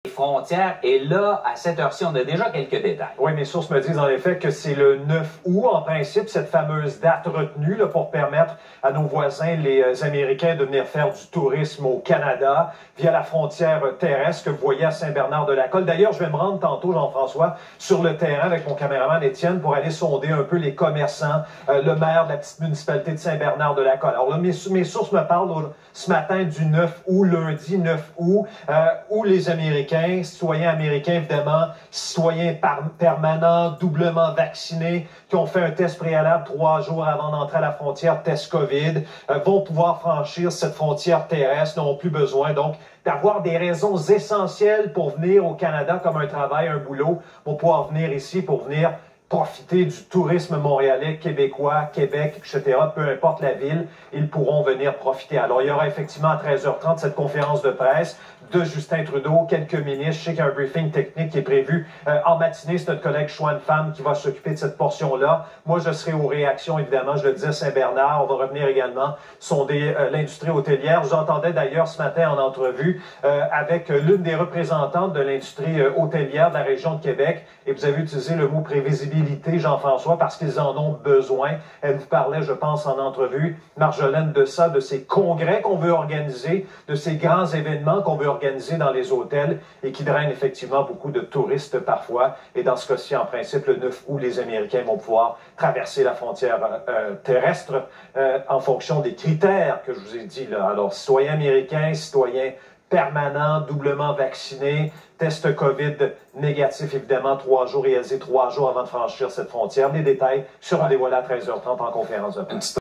Frontières. Et là, à cette heure-ci, on a déjà quelques détails. Oui, mes sources me disent en effet que c'est le 9 août, en principe, cette fameuse date retenue là, pour permettre à nos voisins, les Américains, de venir faire du tourisme au Canada via la frontière terrestre que vous voyez à Saint-Bernard-de-la-Colle. D'ailleurs, je vais me rendre tantôt, Jean-François, sur le terrain avec mon caméraman Étienne pour aller sonder un peu les commerçants, le maire de la petite municipalité de Saint-Bernard-de-la-Colle. Alors là, mes sources me parlent ce matin du 9 août, lundi 9 août, où les Américains, citoyens américains évidemment, citoyens permanents, doublement vaccinés, qui ont fait un test préalable 3 jours avant d'entrer à la frontière, test COVID, vont pouvoir franchir cette frontière terrestre, n'auront plus besoin donc d'avoir des raisons essentielles pour venir au Canada comme un travail, un boulot, pour pouvoir venir ici, pour venir profiter du tourisme montréalais, québécois, Québec, etc., peu importe la ville, ils pourront venir profiter. Alors, il y aura effectivement à 13h30 cette conférence de presse de Justin Trudeau, quelques ministres. Je sais qu'il y a un briefing technique qui est prévu en matinée. C'est notre collègue Chouane Pham qui va s'occuper de cette portion-là. Moi, je serai aux réactions, évidemment. Je le disais, Saint-Bernard. On va revenir également sonder l'industrie hôtelière. Je vous entendais d'ailleurs ce matin en entrevue avec l'une des représentantes de l'industrie hôtelière de la région de Québec. Et vous avez utilisé le mot prévisibilité, Jean-François, parce qu'ils en ont besoin. Elle vous parlait, je pense, en entrevue, Marjolaine, de ça, de ces congrès qu'on veut organiser, de ces grands événements qu'on veut organiser dans les hôtels et qui drainent effectivement beaucoup de touristes parfois. Et dans ce cas-ci, en principe, le 9 août, les Américains vont pouvoir traverser la frontière terrestre en fonction des critères que je vous ai dit là. Alors, citoyens américains, citoyens permanent, doublement vacciné, test COVID négatif, évidemment, 3 jours réalisé 3 jours avant de franchir cette frontière. Les détails seront dévoilés à 13h30 en conférence de presse.